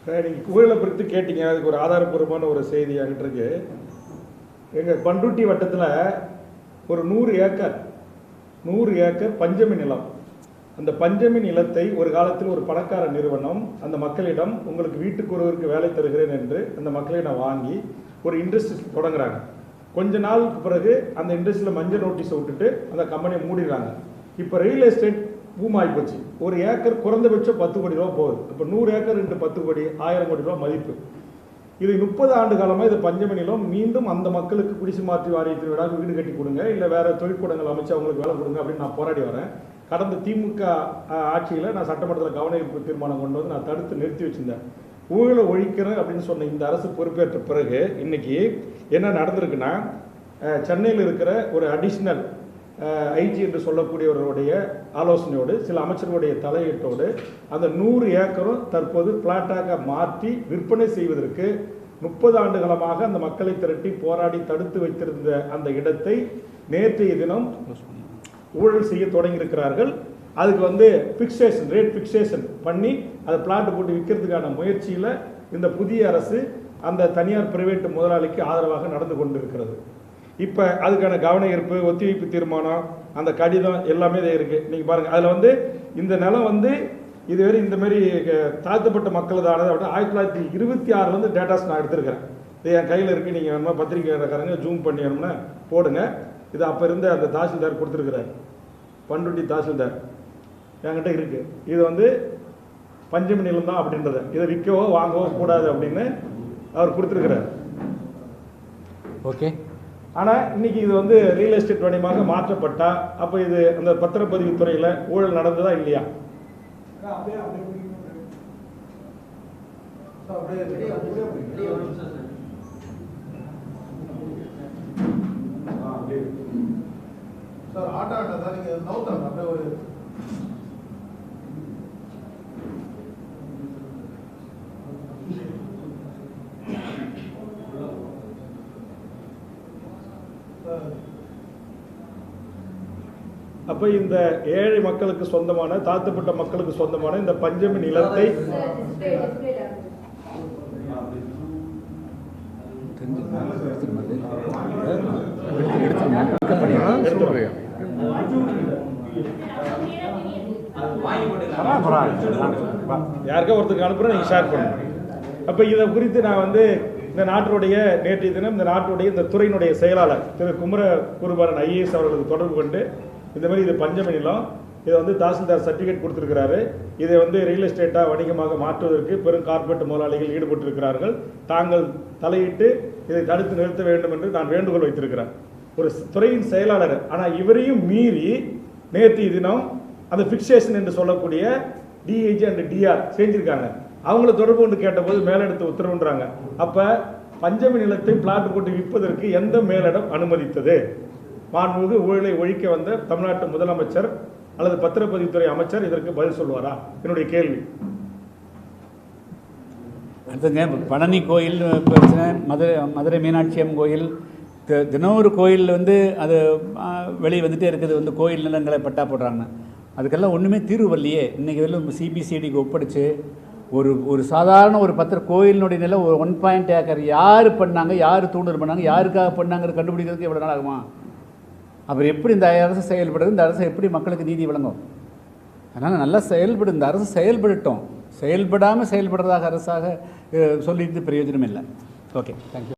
நீங்கள் ஊழலை குறித்து கேட்டீங்க, அதுக்கு ஒரு ஆதாரப்பூர்வமான ஒரு செய்தி அங்கிட்டு இருக்கு. எங்கள் பண்ருட்டி வட்டத்தில் ஒரு 100 ஏக்கர் பஞ்சமி நிலம். அந்த பஞ்சமி நிலத்தை ஒரு காலத்தில் ஒரு பணக்கார நிறுவனம் அந்த மக்களிடம் உங்களுக்கு வீட்டுக்கு ஒருவருக்கு வேலை தருகிறேன் என்று அந்த மக்களிடம் வாங்கி ஒரு இண்டஸ்ட்ரி தொடங்குறாங்க. கொஞ்ச நாளுக்கு பிறகு அந்த இண்டஸ்ட்ரியில் மஞ்சள் நோட்டீஸை விட்டுட்டு அந்த கம்பெனியை மூடிடுறாங்க. இப்போ ரியல் எஸ்டேட் பூம் ஆகிப்போச்சு. ஒரு ஏக்கர் குறைந்தபட்சம் 10 கோடி ரூபா போகுது. இப்போ 100 ஏக்கர் இன்ட்டு 10 கோடி 1000 கோடி ரூபா மதிப்பு. இது 30 ஆண்டு காலமாக இது பஞ்சமி நிலம். மீண்டும் அந்த மக்களுக்கு குடிசை மாற்றி வாரியத்தின் விடாது வீடு கட்டி கொடுங்க, இல்லை வேற தொழிற்கூடங்கள் அமைச்சு அவங்களுக்கு வேலை கொடுங்க அப்படின்னு நான் போராடி வரேன். கடந்த திமுக ஆட்சியில் நான் சட்டமன்றத்தில் கவன ஈர்ப்பு தீர்மானம் கொண்டு வந்து நான் தடுத்து நிறுத்தி வச்சிருந்தேன். ஊழலை ஒழிக்கிறேன் அப்படின்னு சொன்ன இந்த அரசு பொறுப்பேற்ற பிறகு இன்னைக்கு என்ன நடந்திருக்குன்னா, சென்னையில் இருக்கிற ஒரு அடிஷ்னல் ஐஜி என்று சொல்லக்கூடியவர்களுடைய ஆலோசனையோடு சில அமைச்சர்களுடைய தலையீட்டோடு அந்த 100 ஏக்கரும் தற்போது பிளாட்டாக மாற்றி விற்பனை செய்வதற்கு 30 ஆண்டு காலமாக அந்த மக்களை திரட்டி போராடி தடுத்து வைத்திருந்த அந்த இடத்தை நேற்றைய தினம் ஊழல் செய்ய தொடங்கியிருக்கிறார்கள். அதுக்கு ஃபிக்சேஷன் ரேட் ஃபிக்சேஷன் பண்ணி அதை பிளாட் போட்டு விற்கிறதுக்கான முயற்சியில் இந்த புதிய அரசு அந்த தனியார் பிரைவேட் முதலாளிக்கு ஆதரவாக நடந்து கொண்டிருக்கிறது. இப்போ அதுக்கான கவன ஈர்ப்பு ஒத்திவைப்பு தீர்மானம் அந்த கடிதம் எல்லாமே இதை இருக்குது. நீங்கள் பாருங்கள், அதில் இந்த நிலம் இதுவரை இந்த மாதிரி தாழ்த்தப்பட்ட மக்களுதானது அப்படின்னு 1926 டேட்டாஸ் நான் எடுத்திருக்கிறேன். இது என் கையில் இருக்குது. நீங்கள் வேணுமா பத்திரிகைக்காரங்க ஜூம் பண்ணி வேணும்னா போடுங்க. இது அப்போ இருந்த அந்த தாசில்தார் கொடுத்துருக்கிறார், பண்ருட்டி தாசில்தார் என்கிட்ட இருக்குது. இது பஞ்சமி நிலம் தான் அப்படின்றத, இதை விற்கவோ வாங்கவோ கூடாது அப்படின்னு அவர் கொடுத்துருக்கிறார். ஓகே. ஆனால் இன்னைக்கு இது ரியல் எஸ்டேட் வணிகமாக மாற்றப்பட்டா அப்போ இது அந்த பத்திரப்பதிவு துறையில் ஊழல் நடந்ததா இல்லையா? அப்ப இந்த ஏழை மக்களுக்கு சொந்தமான தாழ்த்தப்பட்ட மக்களுக்கு சொந்தமான இந்த பஞ்சமி நிலத்தை யாருக்கா ஒருத்தருக்கு அனுப்புறேன், நீங்க ஷேர் பண்ணுங்க. அப்ப இதை குறித்து நான் இந்த நாட்டுடைய நேற்றைய தினம் இந்த நாட்டுடைய இந்த துறையினுடைய செயலாளர் திரு குமரகுருபரன் ஐஏஎஸ் அவர்களுக்கு தொடர்பு கொண்டு இந்த மாதிரி இது பஞ்சமி நிலம், இதை தாசில்தார் சர்டிஃபிகேட் கொடுத்திருக்கிறாரு, இதை ரியல் எஸ்டேட்டா வணிகமாக மாற்றுவதற்கு பெரும் கார்பரேட் முதலாளிகள் ஈடுபட்டிருக்கிறார்கள், தாங்கள் தலையிட்டு இதை தடுத்து நிறுத்த வேண்டும் என்று நான் வேண்டுகோள் வைத்திருக்கிறேன். ஒரு துறையின் செயலாளர். ஆனால் இவரையும் மீறி நேற்றைய தினம் அந்த ஃபிக்சேஷன் என்று சொல்லக்கூடிய டிஐஜி அண்ட் டிஆர் செஞ்சிருக்காங்க. அவங்கள தொடர்பு கொண்டு கேட்டபோது மேலிடத்து உத்தரவுன்றாங்க. அப்ப பஞ்சமி நிலத்தை பிளாட் போட்டு விற்பதற்கு எந்த மேலிடம் அனுமதித்தது? மாண்புமிகு ஊழலை ஒழிக்க வந்த தமிழ்நாட்டு முதலமைச்சர் அல்லது பத்திரப்பதிவுத்துறை அமைச்சர் இதற்கு பதில் சொல்வாரா? என்னுடைய கேள்வி. அடுத்தங்க, பழனி கோயில் பிரச்சனை, மதுரை மீனாட்சி அம்மன் கோயில், தினம் ஒரு கோயில் அது வெளியே வந்துட்டே இருக்குது, கோயில் நிலங்களை பட்டா போடுறாங்க. அதுக்கெல்லாம் ஒன்றுமே தீர்வு வரலையே. இன்றைக்கி இதில் சிபிசிடிக்கு ஒப்படைச்சு ஒரு சாதாரண ஒரு கோயிலினுடைய நிலம் ஒரு 1 ஏக்கர் யார் பண்ணாங்க, யார் தூண்டல் பண்ணாங்க, யாருக்காக பண்ணாங்கிறது கண்டுபிடிக்கிறதுக்கு எவ்வளோ நாள் ஆகுமா? அப்புறம் எப்படி இந்த அரசு செயல்படுது? இந்த அரசு எப்படி மக்களுக்கு நீதி வழங்கும்? அதனால் நல்லா செயல்படு, இந்த அரசு செயல்படட்டும். செயல்படாமல் செயல்படுறதாக அரசாக சொல்லிட்டு பிரயோஜனம் இல்லை. Okay, thank you.